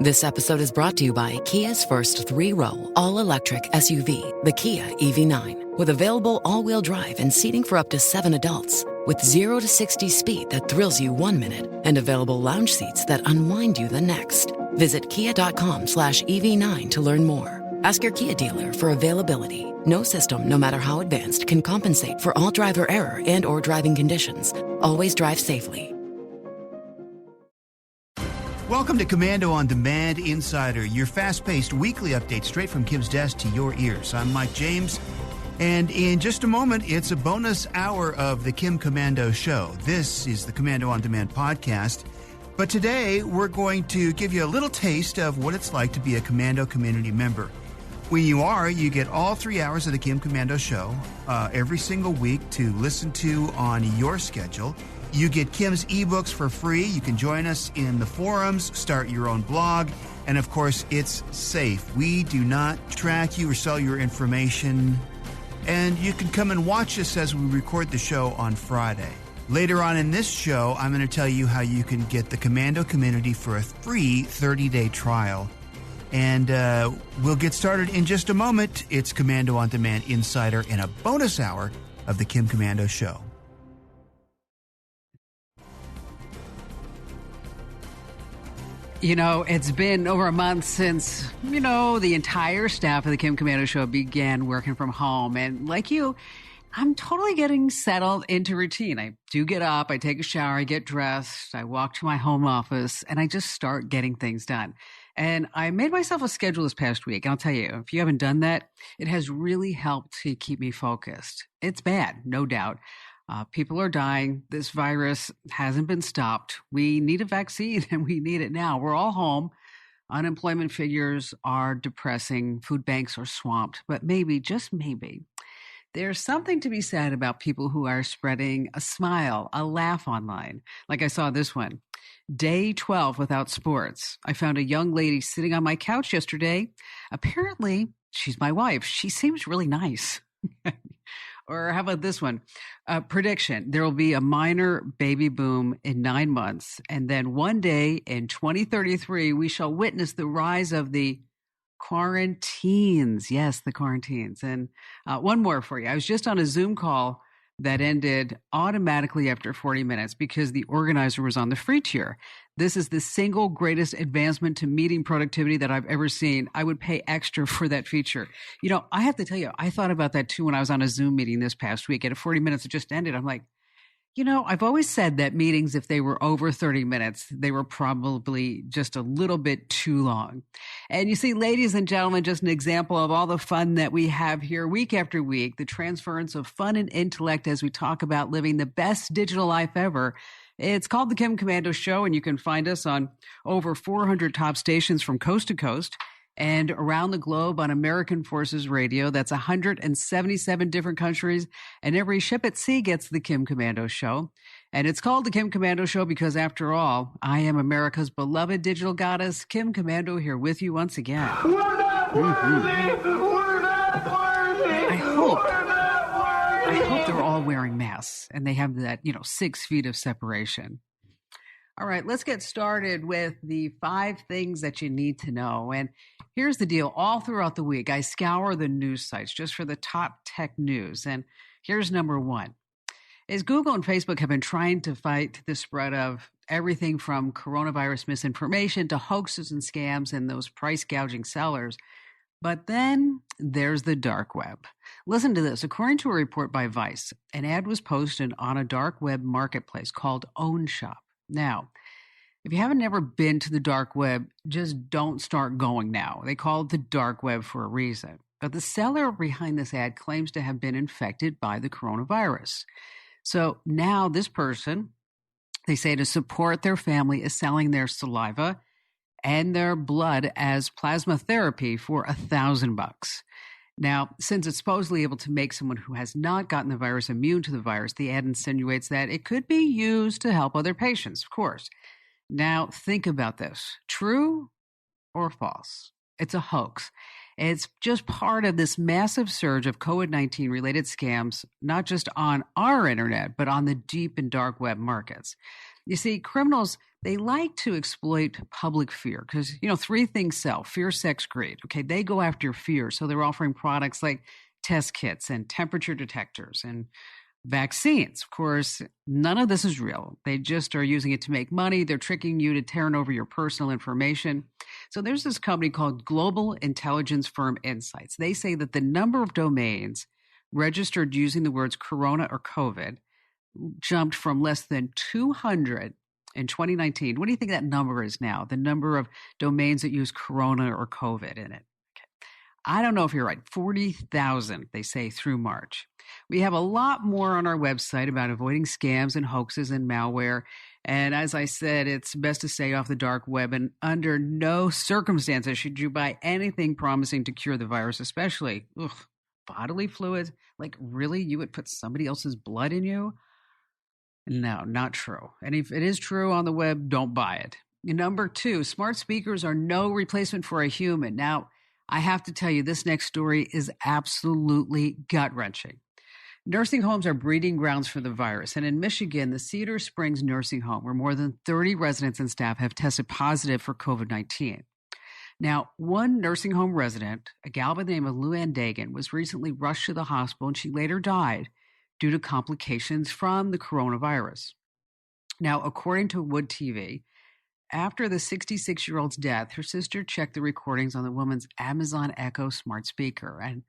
This episode is brought to you by Kia's first three-row, all-electric SUV, the Kia EV9, with available all-wheel drive and seating for up to 7 adults. With 0 to 60 speed that thrills you 1 minute and available lounge seats that unwind you the next. Visit kia.com/EV9 to learn more. Ask your Kia dealer for availability. No system, no matter how advanced, can compensate for all driver error and or driving conditions. Always drive safely. Welcome to Komando on Demand Insider, your fast-paced weekly update straight from Kim's desk to your ears. I'm Mike James, and in just a moment, it's a bonus hour of the Kim Komando Show. This is the Komando on Demand podcast, but today we're going to give you a little taste of what it's like to be a Komando community member. When you are, you get all 3 hours of the Kim Komando Show every single week to listen to on your schedule. You get Kim's ebooks for free. You can join us in the forums, start your own blog, and of course, it's safe. We do not track you or sell your information, and you can come and watch us as we record the show on Friday. Later on in this show, I'm going to tell you how you can get the Komando community for a free 30-day trial. And we'll get started in just a moment. It's Komando on Demand Insider in a bonus hour of the Kim Komando Show. You know, it's been over a month since, the entire staff of the Kim Komando Show began working from home. And like you, I'm totally getting settled into routine. I do get up, I take a shower, I get dressed, I walk to my home office, and I just start getting things done. And I made myself a schedule this past week. And I'll tell you, if you haven't done that, it has really helped to keep me focused. It's bad, no doubt. People are dying. This virus hasn't been stopped. We need a vaccine, and we need it now. We're all home. Unemployment figures are depressing. Food banks are swamped. But maybe, just maybe, there's something to be said about people who are spreading a smile, a laugh online. Like I saw this one. Day 12 without sports. I found a young lady sitting on my couch yesterday. Apparently, she's my wife. She seems really nice. Or how about this one? Prediction. There will be a minor baby boom in 9 months. And then one day in 2033, we shall witness the rise of the quarantines. Yes, the quarantines. And one more for you. I was just on a Zoom call that ended automatically after 40 minutes because the organizer was on the free tier. This is the single greatest advancement to meeting productivity that I've ever seen. I would pay extra for that feature. I have to tell you, I thought about that too when I was on a Zoom meeting this past week. At 40 minutes, it just ended. I'm like, I've always said that meetings, if they were over 30 minutes, they were probably just a little bit too long. And you see, ladies and gentlemen, just an example of all the fun that we have here week after week, the transference of fun and intellect as we talk about living the best digital life ever. It's called the Kim Komando Show, and you can find us on over 400 top stations from coast to coast and around the globe on American Forces Radio. That's 177 different countries, and every ship at sea gets the Kim Komando Show. And it's called the Kim Komando Show because, after all, I am America's beloved digital goddess, Kim Komando, here with you once again. We're not worthy! We're not worthy! I hope they're all wearing masks and they have that, 6 feet of separation. All right, let's get started with the 5 things that you need to know. And here's the deal. All throughout the week, I scour the news sites just for the top tech news. And here's number 1. Is Google and Facebook have been trying to fight the spread of everything from coronavirus misinformation to hoaxes and scams and those price gouging sellers. But then there's the dark web. Listen to this. According to a report by Vice, an ad was posted on a dark web marketplace called Own Shop. Now, if you haven't ever been to the dark web, just don't start going now. They call it the dark web for a reason. But the seller behind this ad claims to have been infected by the coronavirus. So now this person, they say to support their family, is selling their saliva and their blood as plasma therapy for $1,000. Now, since it's supposedly able to make someone who has not gotten the virus immune to the virus, the ad insinuates that it could be used to help other patients, of course. Now, think about this. True or false? It's a hoax. It's just part of this massive surge of COVID-19 related scams, not just on our internet, but on the deep and dark web markets. You see, criminals They like to exploit public fear because, three things sell: fear, sex, greed. Okay, they go after fear. So they're offering products like test kits and temperature detectors and vaccines. Of course, none of this is real. They just are using it to make money. They're tricking you to turn over your personal information. So there's this company called Global Intelligence Firm Insights. They say that the number of domains registered using the words corona or COVID jumped from less than 200 in 2019. What do you think that number is now? The number of domains that use corona or COVID in it. I don't know if you're right. 40,000, they say, through March. We have a lot more on our website about avoiding scams and hoaxes and malware. And as I said, it's best to stay off the dark web, and under no circumstances should you buy anything promising to cure the virus, especially bodily fluids. Like, really? You would put somebody else's blood in you? No, not true. And if it is true on the web, don't buy it. Number 2, smart speakers are no replacement for a human. Now, I have to tell you, this next story is absolutely gut-wrenching. Nursing homes are breeding grounds for the virus. And in Michigan, the Cedar Springs Nursing Home, where more than 30 residents and staff have tested positive for COVID-19. Now, one nursing home resident, a gal by the name of Luann Dagan, was recently rushed to the hospital, and she later died due to complications from the coronavirus. Now, according to Wood TV, after the 66-year-old's death, her sister checked the recordings on the woman's Amazon Echo smart speaker. And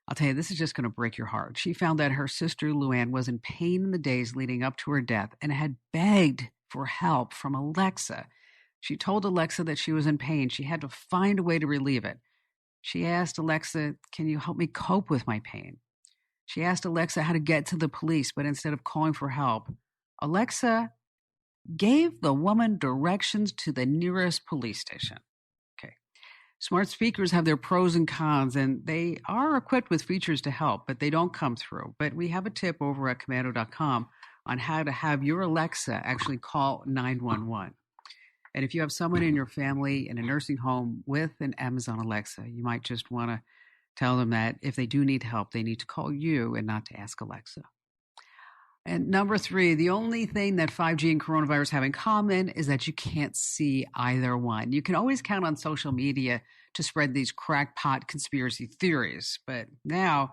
I'll tell you, this is just going to break your heart. She found that her sister, Luann, was in pain in the days leading up to her death and had begged for help from Alexa. She told Alexa that she was in pain. She had to find a way to relieve it. She asked Alexa, "Can you help me cope with my pain?" She asked Alexa how to get to the police, but instead of calling for help, Alexa gave the woman directions to the nearest police station. Okay. Smart speakers have their pros and cons, and they are equipped with features to help, but they don't come through. But we have a tip over at Komando.com on how to have your Alexa actually call 911. And if you have someone in your family in a nursing home with an Amazon Alexa, you might just want to tell them that if they do need help, they need to call you and not to ask Alexa. And number 3, the only thing that 5G and coronavirus have in common is that you can't see either one. You can always count on social media to spread these crackpot conspiracy theories. But now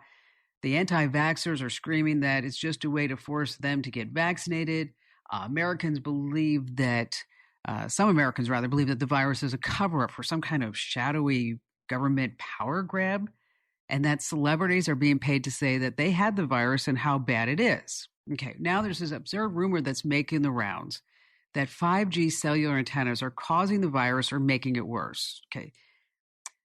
the anti-vaxxers are screaming that it's just a way to force them to get vaccinated. Some Americans believe that the virus is a cover-up for some kind of shadowy government power grab, and that celebrities are being paid to say that they had the virus and how bad it is. Okay, now there's this absurd rumor that's making the rounds that 5G cellular antennas are causing the virus or making it worse. Okay,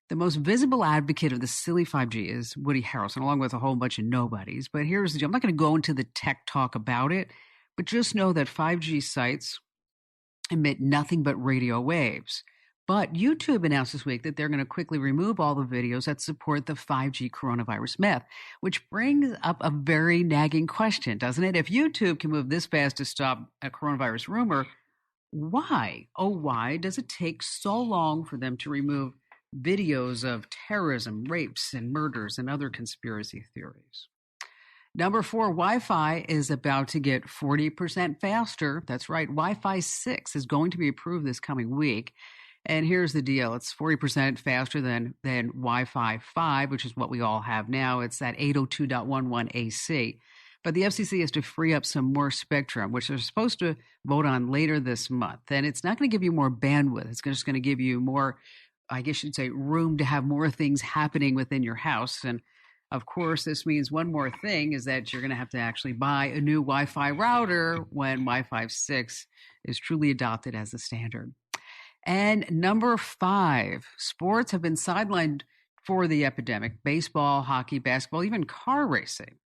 the most visible advocate of the silly 5G is Woody Harrelson, along with a whole bunch of nobodies. But here's the deal. I'm not going to go into the tech talk about it, but just know that 5G sites emit nothing but radio waves. But YouTube announced this week that they're going to quickly remove all the videos that support the 5G coronavirus myth, which brings up a very nagging question, doesn't it? If YouTube can move this fast to stop a coronavirus rumor, why does it take so long for them to remove videos of terrorism, rapes, and murders and other conspiracy theories? Number 4, Wi-Fi is about to get 40% faster. That's right. Wi-Fi 6 is going to be approved this coming week. And here's the deal. It's 40% faster than Wi-Fi 5, which is what we all have now. It's that 802.11 AC. But the FCC has to free up some more spectrum, which they're supposed to vote on later this month. And it's not going to give you more bandwidth. It's just going to give you more, I guess you'd say, room to have more things happening within your house. And of course, this means one more thing is that you're going to have to actually buy a new Wi-Fi router when Wi-Fi 6 is truly adopted as the standard. And number 5, sports have been sidelined for the epidemic: baseball, hockey, basketball, even car racing.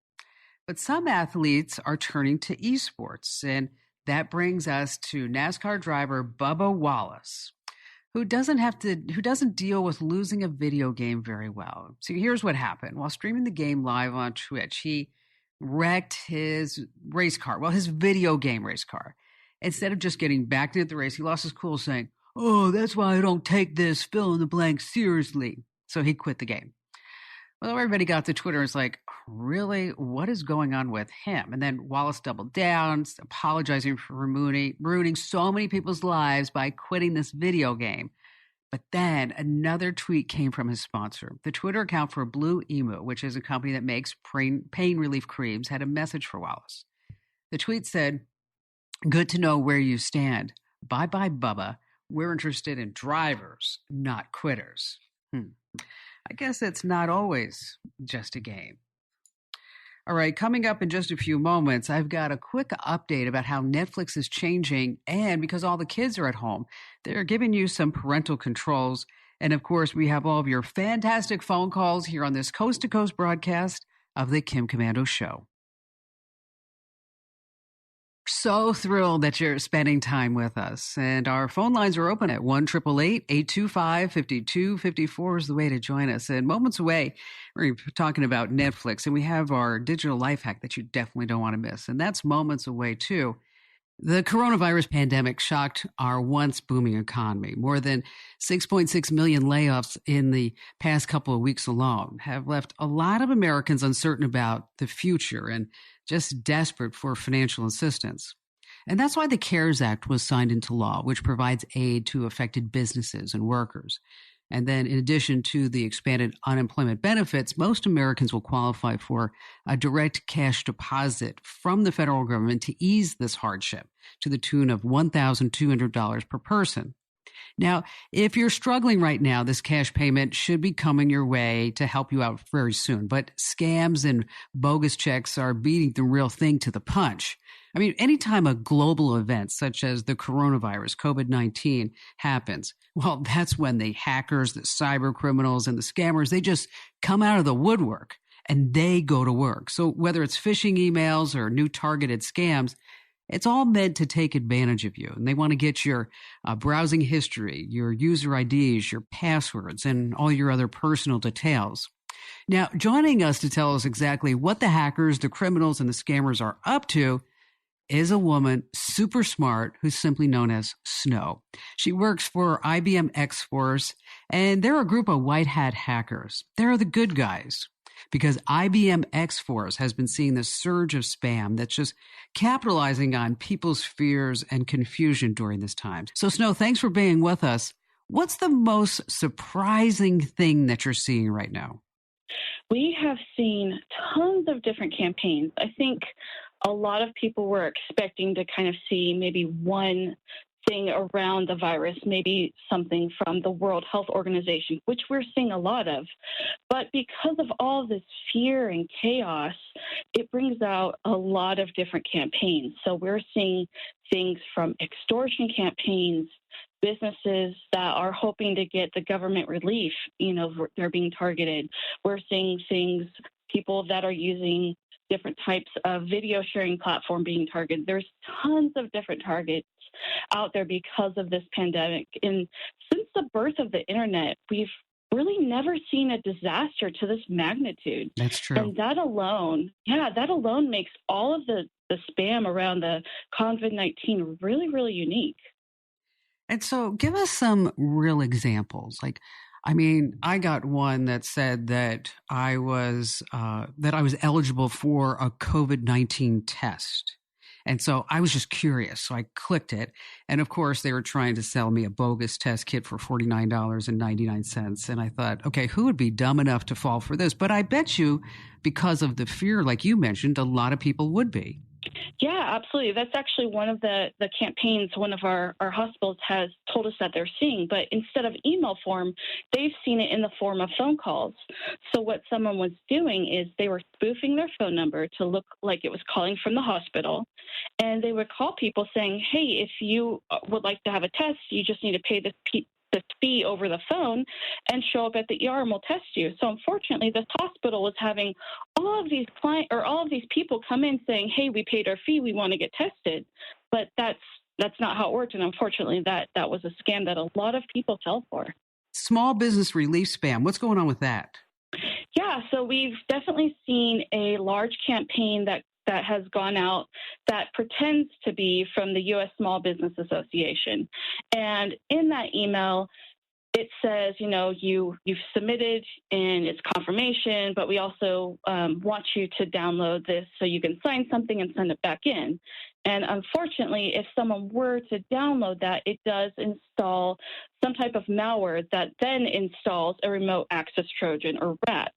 But some athletes are turning to esports, and that brings us to NASCAR driver Bubba Wallace, who doesn't deal with losing a video game very well. So here's what happened. While streaming the game live on Twitch, he wrecked his race car, his video game race car. Instead of just getting back into the race, he lost his cool, saying, "Oh, that's why I don't take this fill in the blank seriously." So he quit the game. Well, everybody got to Twitter. It's like, really, what is going on with him? And then Wallace doubled down, apologizing for ruining so many people's lives by quitting this video game. But then another tweet came from his sponsor. The Twitter account for Blue Emu, which is a company that makes pain relief creams, had a message for Wallace. The tweet said, "Good to know where you stand. Bye-bye, Bubba. We're interested in drivers, not quitters." I guess it's not always just a game. All right, coming up in just a few moments, I've got a quick update about how Netflix is changing. And because all the kids are at home, they're giving you some parental controls. And of course, we have all of your fantastic phone calls here on this Coast to Coast broadcast of the Kim Komando Show. So thrilled that you're spending time with us. And our phone lines are open at 1-888-825-5254 is the way to join us. And moments away, we're talking about Netflix, and we have our digital life hack that you definitely don't want to miss. And that's moments away, too. The coronavirus pandemic shocked our once booming economy. More than 6.6 million layoffs in the past couple of weeks alone have left a lot of Americans uncertain about the future and just desperate for financial assistance. And that's why the CARES Act was signed into law, which provides aid to affected businesses and workers. And then in addition to the expanded unemployment benefits, most Americans will qualify for a direct cash deposit from the federal government to ease this hardship to the tune of $1,200 per person. Now, if you're struggling right now, this cash payment should be coming your way to help you out very soon. But scams and bogus checks are beating the real thing to the punch. I mean, anytime a global event such as the coronavirus, COVID-19, happens, well, that's when the hackers, the cyber criminals, and the scammers, they just come out of the woodwork and they go to work. So whether it's phishing emails or new targeted scams, it's all meant to take advantage of you. And they want to get your browsing history, your user IDs, your passwords, and all your other personal details. Now, joining us to tell us exactly what the hackers, the criminals, and the scammers are up to is a woman super smart who's simply known as Snow. She works for IBM X-Force, and they're a group of white hat hackers. They're the good guys because IBM X-Force has been seeing this surge of spam that's just capitalizing on people's fears and confusion during this time. So, Snow, thanks for being with us. What's the most surprising thing that you're seeing right now? We have seen tons of different campaigns. I think a lot of people were expecting to kind of see maybe one thing around the virus, maybe something from the World Health Organization, which we're seeing a lot of. But because of all this fear and chaos, it brings out a lot of different campaigns. So we're seeing things from extortion campaigns, businesses that are hoping to get the government relief, they're being targeted. We're seeing things, people that are using different types of video sharing platform being targeted. There's tons of different targets out there because of this pandemic. And since the birth of the internet, we've really never seen a disaster to this magnitude. That's true. And that alone makes all of the spam around the COVID-19 really, really unique. And so give us some real examples. I got one that said that I was eligible for a COVID-19 test. And so I was just curious. So I clicked it. And of course, they were trying to sell me a bogus test kit for $49.99. And I thought, okay, who would be dumb enough to fall for this? But I bet you, because of the fear, like you mentioned, a lot of people would be. Yeah, absolutely. That's actually one of the campaigns one of our hospitals has told us that they're seeing. But instead of email form, they've seen it in the form of phone calls. So what someone was doing is they were spoofing their phone number to look like it was calling from the hospital. And they would call people saying, hey, if you would like to have a test, you just need to pay this fee over the phone and show up at the ER and we'll test you. So unfortunately, this hospital was having all of these people come in saying, hey, we paid our fee, we want to get tested. But that's not how it worked. And unfortunately, that was a scam that a lot of people fell for. Small business relief spam. What's going on with that? Yeah, so we've definitely seen a large campaign that has gone out that pretends to be from the U.S. Small Business Association. And in that email, it says, you've submitted and it's confirmation, but we also want you to download this so you can sign something and send it back in. And unfortunately, if someone were to download that, it does install some type of malware that then installs a remote access Trojan or rat.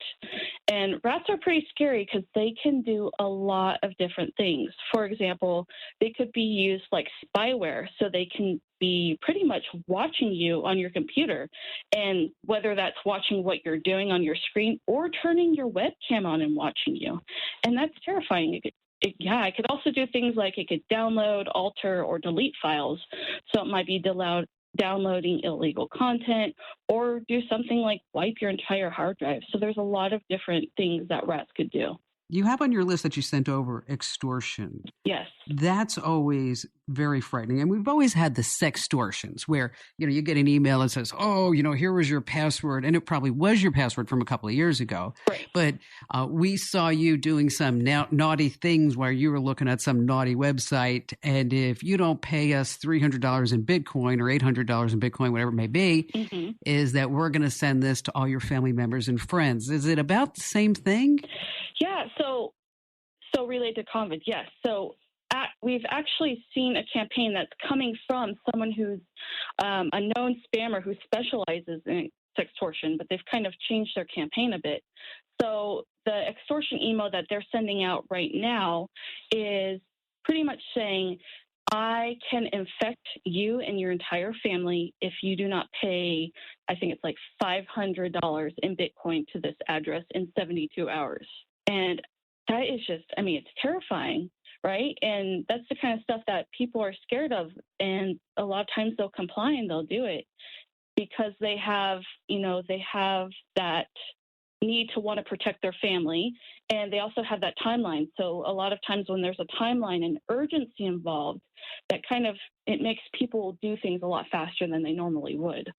And rats are pretty scary because they can do a lot of different things. For example, they could be used like spyware, so they can be pretty much watching you on your computer, and whether that's watching what you're doing on your screen or turning your webcam on and watching you. And that's terrifying. It could also do things like it could download, alter, or delete files. So it might be downloading illegal content or do something like wipe your entire hard drive. So there's a lot of different things that rats could do. You have on your list that you sent over extortion. Yes. That's always very frightening. And we've always had the sextortions where, you get an email that says, oh, here was your password. And it probably was your password from a couple of years ago. Right. But we saw you doing some naughty things where you were looking at some naughty website. And if you don't pay us $300 in Bitcoin or $800 in Bitcoin, whatever it may be, is that we're going to send this to all your family members and friends. Is it about the same thing? Yeah. So related to COVID, yes. So we've actually seen a campaign that's coming from someone who's a known spammer who specializes in sextortion, but they've kind of changed their campaign a bit. So the extortion email that they're sending out right now is pretty much saying, I can infect you and your entire family if you do not pay, I think it's like $500 in Bitcoin to this address in 72 hours. And that is just, it's terrifying, right? And that's the kind of stuff that people are scared of. And a lot of times they'll comply and they'll do it because they have that need to want to protect their family. And they also have that timeline. So a lot of times when there's a timeline and urgency involved, it makes people do things a lot faster than they normally would.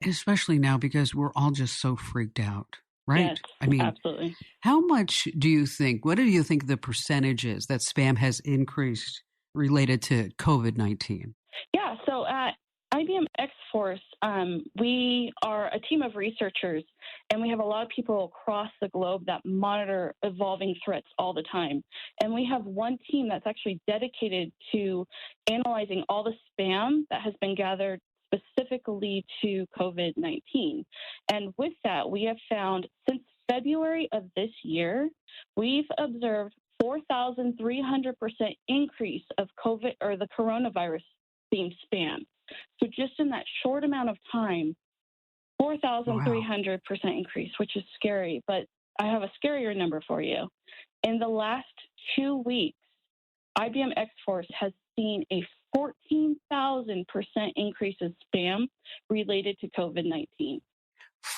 Especially now because we're all just so freaked out. Right. Yes, absolutely. How much what do you think the percentage is that spam has increased related to COVID-19? Yeah. So at IBM X-Force, we are a team of researchers, and we have a lot of people across the globe that monitor evolving threats all the time. And we have one team that's actually dedicated to analyzing all the spam that has been gathered specifically to COVID-19. And with that, we have found since February of this year, we've observed 4,300% increase of COVID or the coronavirus themed spam. So just in that short amount of time, 4,300% increase, which is scary. But I have a scarier number for you. In the last 2 weeks, IBM X-Force has seen a 14,000% increase in spam related to COVID-19.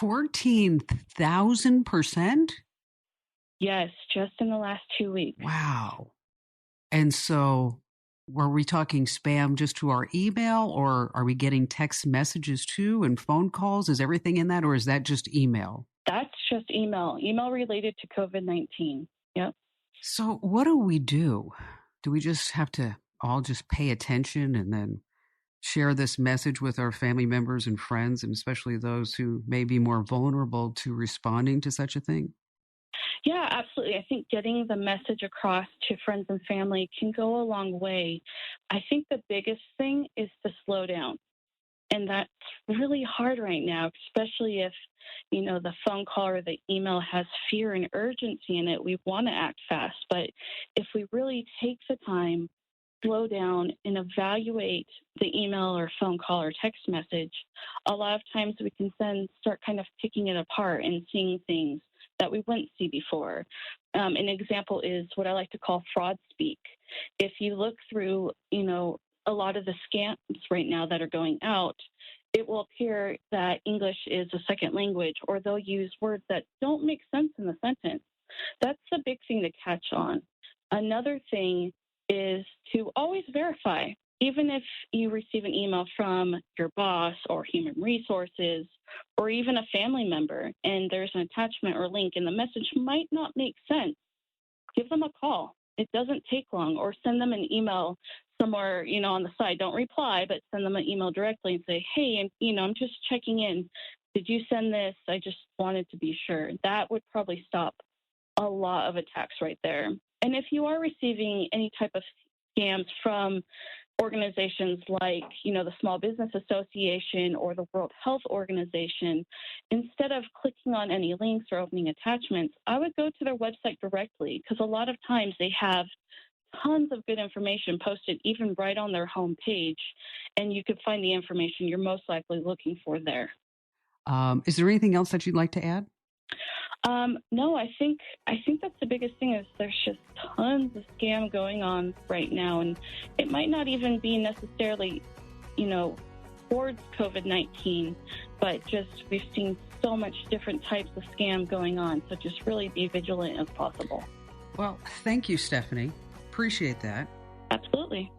14,000%? Yes, just in the last 2 weeks. Wow. And so were we talking spam just to our email, or are we getting text messages too and phone calls? Is everything in that, or is that just email? That's just email related to COVID-19. Yep. So what do we do? Do we just have to all just pay attention and then share this message with our family members and friends, and especially those who may be more vulnerable to responding to such a thing? Yeah, absolutely. I think getting the message across to friends and family can go a long way. I think the biggest thing is to slow down. And that's really hard right now, especially if, the phone call or the email has fear and urgency in it. We want to act fast. But if we really take the time, slow down, and evaluate the email or phone call or text message, a lot of times we can then start kind of picking it apart and seeing things that we wouldn't see before. An example is what I like to call fraud speak. If you look through, a lot of the scams right now that are going out, it will appear that English is a second language, or they'll use words that don't make sense in the sentence. That's a big thing to catch on. Another thing is to always verify. Even if you receive an email from your boss or human resources or even a family member and there's an attachment or link and the message might not make sense, give them a call. It doesn't take long. Or send them an email somewhere, on the side. Don't reply, but send them an email directly and say, hey, I'm just checking in. Did you send this? I just wanted to be sure. That would probably stop a lot of attacks right there. And if you are receiving any type of scams from organizations like, the Small Business Association or the World Health Organization, instead of clicking on any links or opening attachments, I would go to their website directly, because a lot of times they have tons of good information posted even right on their home page, and you could find the information you're most likely looking for there. Is there anything else that you'd like to add? No, I think that's the biggest thing is there's just tons of scam going on right now, and it might not even be necessarily, towards COVID-19, but just we've seen so much different types of scam going on. So just really be vigilant as possible. Well, thank you, Stephanie. Appreciate that. Absolutely.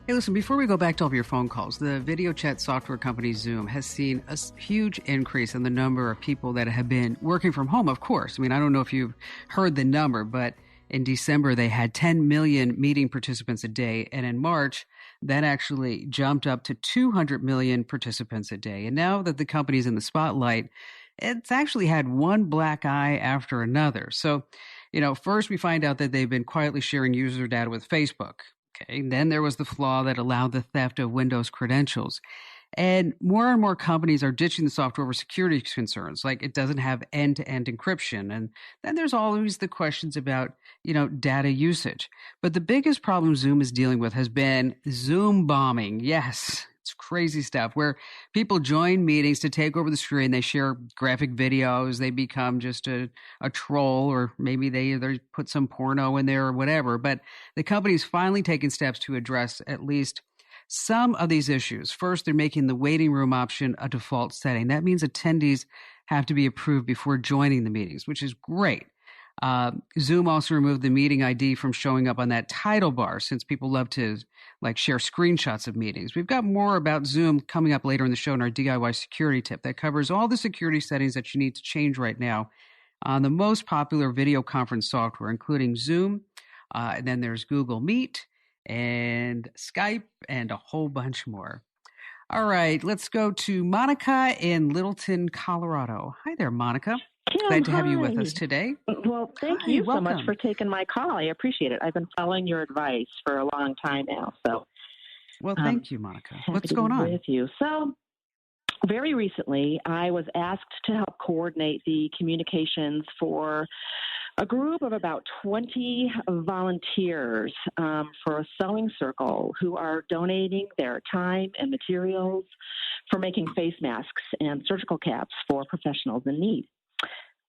Hey, listen, before we go back to all of your phone calls, the video chat software company Zoom has seen a huge increase in the number of people that have been working from home, of course. I mean, I don't know if you've heard the number, but in December, they had 10 million meeting participants a day. And in March, that actually jumped up to 200 million participants a day. And now that the company's in the spotlight, it's actually had one black eye after another. So, first we find out that they've been quietly sharing user data with Facebook. Okay. And then there was the flaw that allowed the theft of Windows credentials. And more companies are ditching the software over security concerns, like it doesn't have end-to-end encryption. And then there's always the questions about, data usage. But the biggest problem Zoom is dealing with has been Zoom bombing. Yes, it's crazy stuff where people join meetings to take over the screen. They share graphic videos. They become just a troll, or maybe they put some porno in there or whatever. But the company's finally taken steps to address at least some of these issues. First, they're making the waiting room option a default setting. That means attendees have to be approved before joining the meetings, which is great. Zoom also removed the meeting ID from showing up on that title bar, since people love to share screenshots of meetings. We've got more about Zoom coming up later in the show in our DIY security tip that covers all the security settings that you need to change right now on the most popular video conference software, including Zoom. And then there's Google Meet and Skype and a whole bunch more. All right, let's go to Monica in Littleton, Colorado. Hi there, Monica. Kim, glad to have you hi. with us today. Well, thank Hi, you so welcome. much for taking my call. I appreciate it. I've been following your advice for a long time now. So, Well, thank you, Monica. happy What's to going be on? with you. So, very recently, I was asked to help coordinate the communications for a group of about 20 volunteers for a sewing circle who are donating their time and materials for making face masks and surgical caps for professionals in need.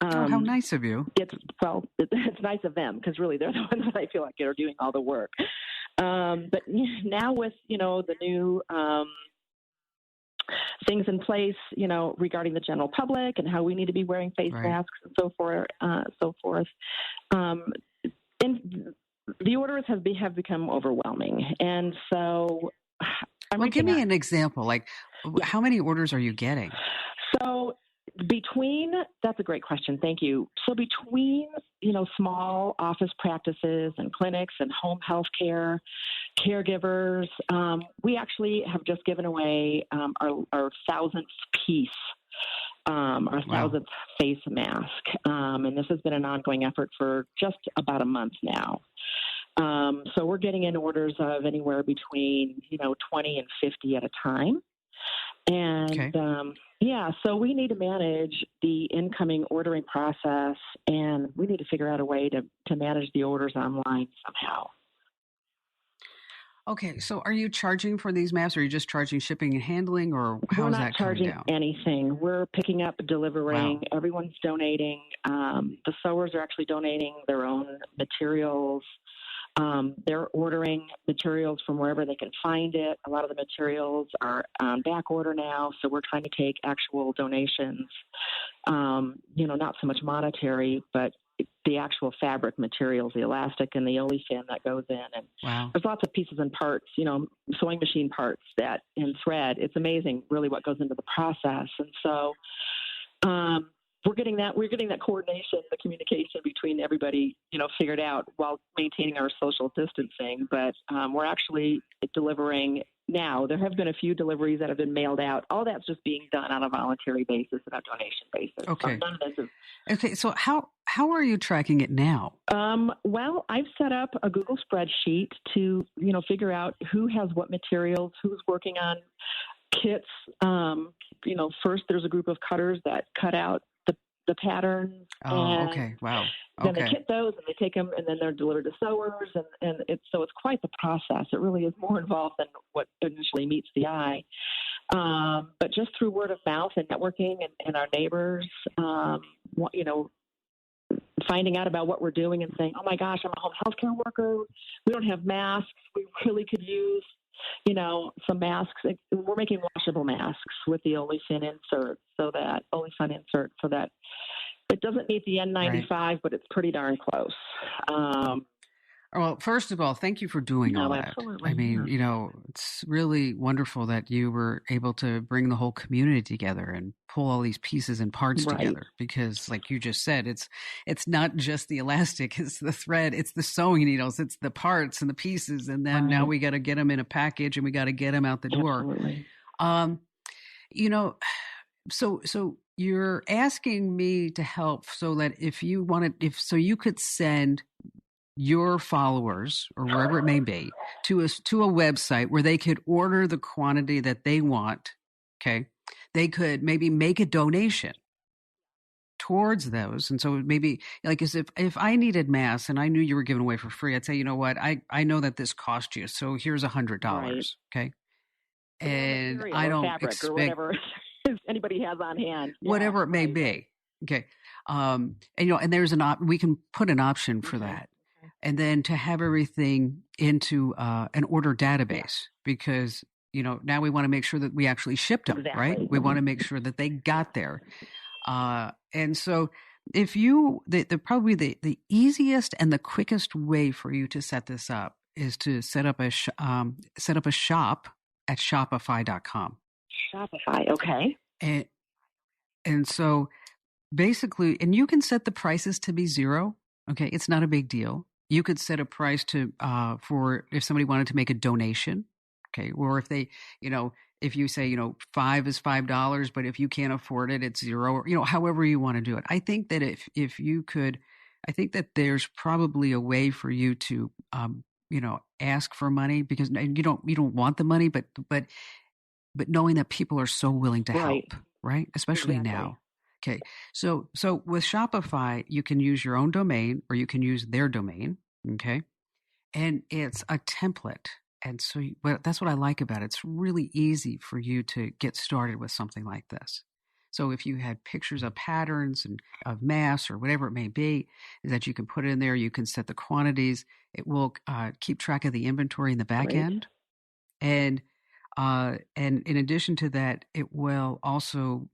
How nice of you. It's nice of them, because really they're the ones that I feel like are doing all the work. But now with, the new things in place, regarding the general public and how we need to be wearing face Right. masks and so forth. And the orders have become overwhelming. And so Well, give me an example. How many orders are you getting? So that's a great question. Thank you. So between, small office practices and clinics and home health care, caregivers, we actually have just given away our 1,000th piece, our 1,000th face mask. And this has been an ongoing effort for just about a month now. So we're getting in orders of anywhere between, 20 and 50 at a time. And so we need to manage the incoming ordering process, and we need to figure out a way to manage the orders online somehow. Okay, so are you charging for these masks, or are you just charging shipping and handling, or how is that coming down? We're not charging anything. We're picking up, delivering. Wow. Everyone's donating. The sewers are actually donating their own materials. They're ordering materials from wherever they can find it. A lot of the materials are on back order now, so we're trying to take actual donations, not so much monetary, but the actual fabric materials, the elastic and the olefin that goes in. And there's lots of pieces and parts, sewing machine parts and thread. It's amazing really what goes into the process. And so we're getting that coordination, the communication between everybody, figured out while maintaining our social distancing. But we're actually delivering now. There have been a few deliveries that have been mailed out. All that's just being done on a voluntary basis and a donation basis. Okay. So none of this is. Okay. So how are you tracking it now? Well, I've set up a Google spreadsheet to, figure out who has what materials, who's working on kits. First there's a group of cutters that cut out the patterns. Oh, okay. Wow. Then they kit those and they take them and then they're delivered to sewers. And it's quite the process. It really is more involved than what initially meets the eye. But just through word of mouth and networking and our neighbors, finding out about what we're doing and saying, oh my gosh, I'm a home healthcare worker. We don't have masks. We really could use, some masks. We're making washable masks with the Olefin insert so that it doesn't meet the N95, right, but it's pretty darn close. Well, first of all, thank you for doing all that. Absolutely. I mean, it's really wonderful that you were able to bring the whole community together and pull all these pieces and parts right together. Because, like you just said, it's not just the elastic, it's the thread, it's the sewing needles, it's the parts and the pieces, and then now we got to get them in a package and we got to get them out the door. Absolutely. So you're asking me to help so that if you you could send your followers or wherever it may be to a website where they could order the quantity that they want. Okay. They could maybe make a donation towards those. And so maybe like as if I needed masks and I knew you were giving away for free, I'd say, you know what? I know that this cost you. So here's $100. Right. Okay. And I don't expect or whatever anybody has on hand. Whatever it may be. Okay. And there's we can put an option for that. And then to have everything into an order database because, now we want to make sure that we actually shipped them, exactly. Right? We want to make sure that they got there. And so if probably the easiest and the quickest way for you to set this up is to set up a shop at Shopify.com. Shopify. Okay. And so basically, and you can set the prices to be $0. Okay. It's not a big deal. You could set a price for if somebody wanted to make a donation, okay, or if they, if you say, $5 is $5, but if you can't afford it, it's $0, or however you want to do it. I think that if you could, I think that there's probably a way for you to, ask for money because you don't want the money, but knowing that people are so willing to help, right? Especially now. Okay. So with Shopify, you can use your own domain or you can use their domain. Okay. And it's a template. And so that's what I like about it. It's really easy for you to get started with something like this. So if you had pictures of patterns and of masks or whatever it may be, is that you can put it in there. You can set the quantities. It will keep track of the inventory in the back end. And in addition to that, it will also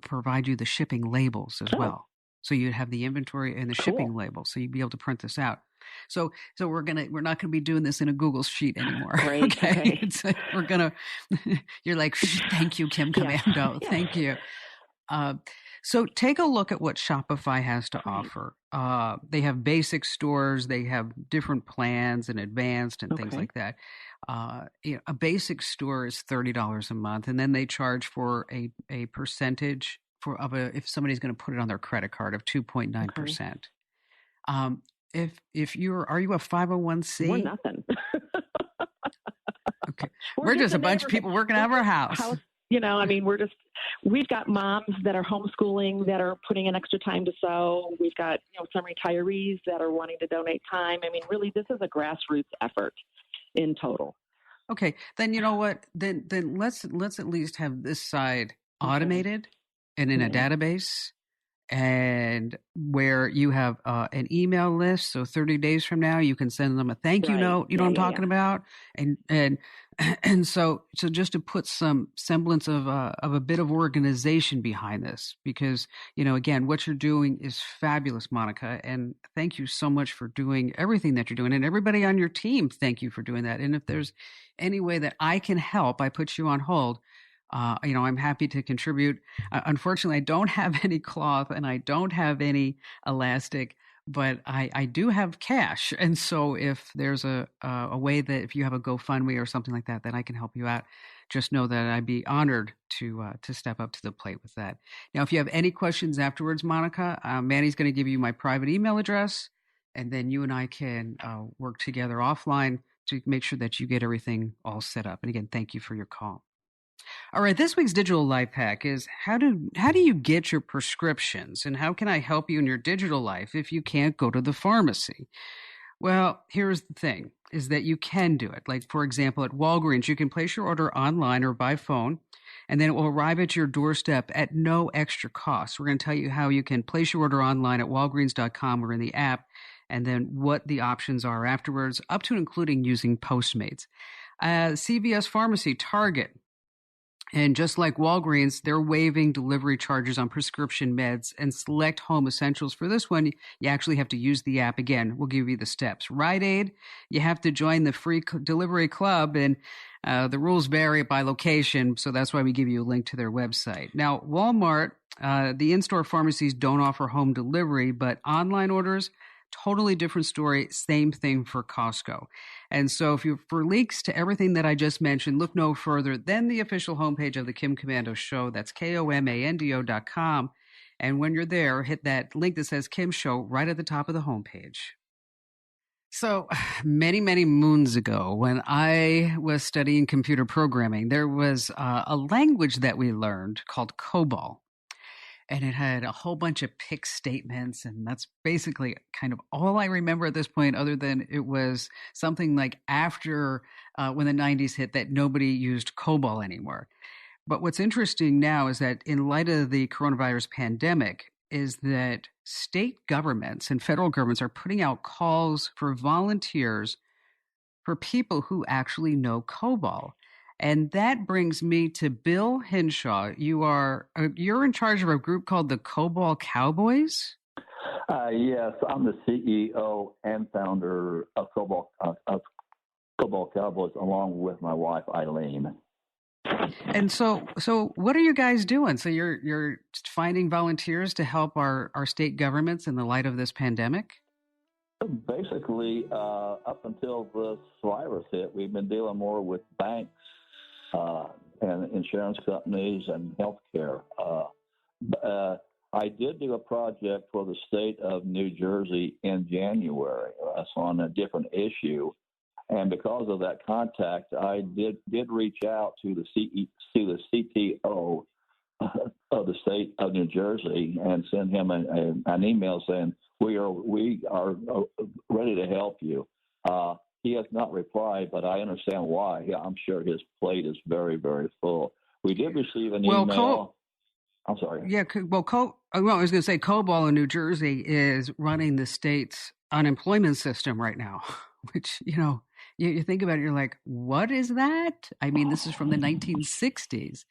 provide you the shipping labels as well. So you'd have the inventory and the shipping label. So you'd be able to print this out. So we're not gonna be doing this in a Google sheet anymore. Great. Okay. You're like, thank you, Kim Komando. Yeah. Thank you. So take a look at what Shopify has to offer. They have basic stores. They have different plans and advanced and things like that. A basic store is $30 a month, and then they charge for a percentage if somebody's going to put it on their credit card of 2.9%. Are you a 501c? We're nothing. Okay, we're just a bunch of people working out of our house. We've got moms that are homeschooling that are putting in extra time to sew. We've got some retirees that are wanting to donate time. I mean, really, this is a grassroots effort in total. Okay, then you know what? Then let's at least have this side automated and in a database, and where you have an email list. So 30 days from now, you can send them a thank you note. You know what I'm talking about? And so just to put some semblance of a bit of organization behind this, because, again, what you're doing is fabulous, Monica. And thank you so much for doing everything that you're doing. And everybody on your team, thank you for doing that. And if there's any way that I can help, I put you on hold. I'm happy to contribute. Unfortunately, I don't have any cloth and I don't have any elastic, but I do have cash. And so if there's a way that if you have a GoFundMe or something like that, that I can help you out, just know that I'd be honored to step up to the plate with that. Now, if you have any questions afterwards, Monica, Manny's going to give you my private email address, and then you and I can work together offline to make sure that you get everything all set up. And again, thank you for your call. All right, this week's digital life hack is how do you get your prescriptions, and how can I help you in your digital life if you can't go to the pharmacy? Well, here's the thing, is that you can do it. Like, for example, at Walgreens, you can place your order online or by phone, and then it will arrive at your doorstep at no extra cost. We're going to tell you how you can place your order online at walgreens.com or in the app, and then what the options are afterwards, up to and including using Postmates. CVS Pharmacy, Target, and just like Walgreens, they're waiving delivery charges on prescription meds and select home essentials. For this one, you actually have to use the app. Again, we'll give you the steps. Rite Aid, you have to join the free delivery club, and the rules vary by location, so that's why we give you a link to their website. Now, Walmart, the in-store pharmacies don't offer home delivery, but online orders, totally different story. Same thing for Costco. And so if you're for links to everything that I just mentioned, look no further than the official homepage of the Kim Komando Show. That's KOMANDO.com. And when you're there, hit that link that says Kim Show right at the top of the homepage. So many, many moons ago, when I was studying computer programming, there was a language that we learned called COBOL. And it had a whole bunch of pick statements. And that's basically kind of all I remember at this point, other than it was something like after when the 90s hit that nobody used COBOL anymore. But what's interesting now is that in light of the coronavirus pandemic, is that state governments and federal governments are putting out calls for volunteers for people who actually know COBOL. And that brings me to Bill Henshaw. You're in charge of a group called the COBOL Cowboys? Yes, I'm the CEO and founder of COBOL Cowboys, along with my wife, Eileen. And so what are you guys doing? So you're finding volunteers to help our state governments in the light of this pandemic? Basically, up until this virus hit, we've been dealing more with banks and insurance companies and healthcare. I did do a project for the state of New Jersey in January. That's on a different issue. And because of that contact, I did reach out to the CTO of the state of New Jersey and send him an email saying, we are ready to help you. He has not replied, but I understand why. I'm sure his plate is very, very full. We did receive an email. I'm sorry. Yeah, I was going to say COBOL in New Jersey is running the state's unemployment system right now, which, you think about it, you're like, what is that? I mean, this is from the 1960s.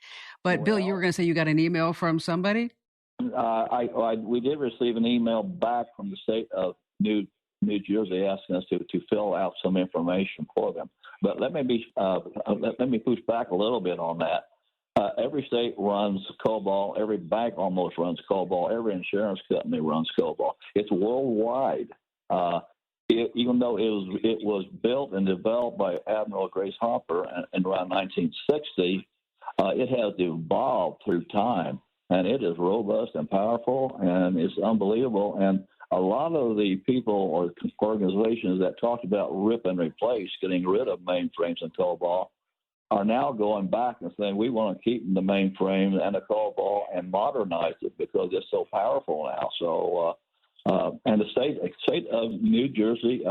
But Bill, you were going to say you got an email from somebody? We did receive an email back from the state of New Jersey asking us to fill out some information for them. But let me push back a little bit on that. Every state runs COBOL. Every bank almost runs COBOL. Every insurance company runs COBOL. It's worldwide. Even though it was built and developed by Admiral Grace Hopper in around 1960, it has evolved through time, and it is robust and powerful, and it's unbelievable. And a lot of the people or organizations that talked about rip and replace, getting rid of mainframes and COBOL, are now going back and saying we want to keep the mainframe and the COBOL and modernize it because it's so powerful now. So, and the state of New Jersey,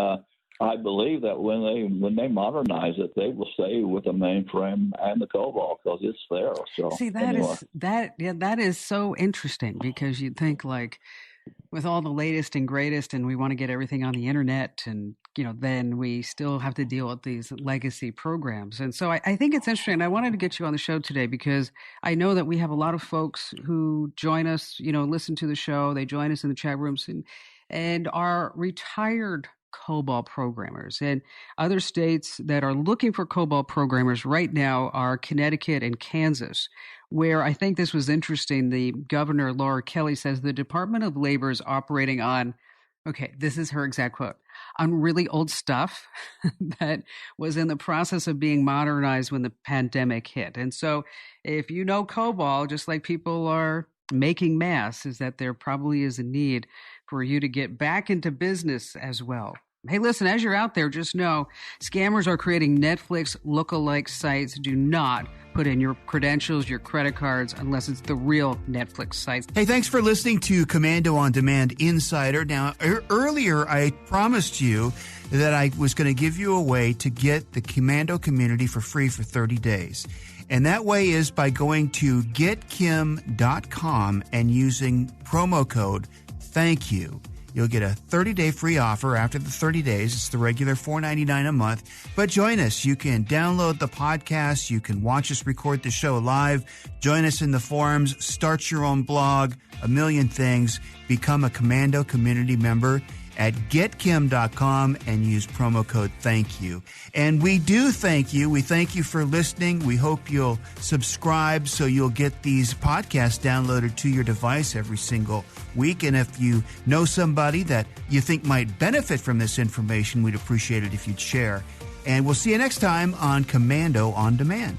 I believe that when they modernize it, they will stay with the mainframe and the COBOL because it's there. So see, that is so interesting because you'd think like with all the latest and greatest, and we want to get everything on the internet, and then we still have to deal with these legacy programs. And so I think it's interesting. I wanted to get you on the show today because I know that we have a lot of folks who join us, listen to the show. They join us in the chat rooms and are retired COBOL programmers. And other states that are looking for COBOL programmers right now are Connecticut and Kansas, where I think this was interesting. The governor, Laura Kelly, says the Department of Labor is operating on, okay, this is her exact quote, on really old stuff that was in the process of being modernized when the pandemic hit. And so if you know COBOL, just like people are making masks, is that there probably is a need for you to get back into business as well. Hey, listen, as you're out there, just know scammers are creating Netflix lookalike sites. Do not put in your credentials, your credit cards, unless it's the real Netflix site. Hey, thanks for listening to Komando on Demand Insider. Now, earlier I promised you that I was going to give you a way to get the Komando community for free for 30 days. And that way is by going to getkim.com and using promo code Thank You. You'll get a 30-day free offer after the 30 days. It's the regular $4.99 a month. But join us. You can download the podcast. You can watch us record the show live. Join us in the forums. Start your own blog. A million things. Become a Komando community member at getkim.com and use promo code Thank You. And we do thank you. We thank you for listening. We hope you'll subscribe so you'll get these podcasts downloaded to your device every single week. And if you know somebody that you think might benefit from this information, we'd appreciate it if you'd share. And we'll see you next time on Komando on Demand.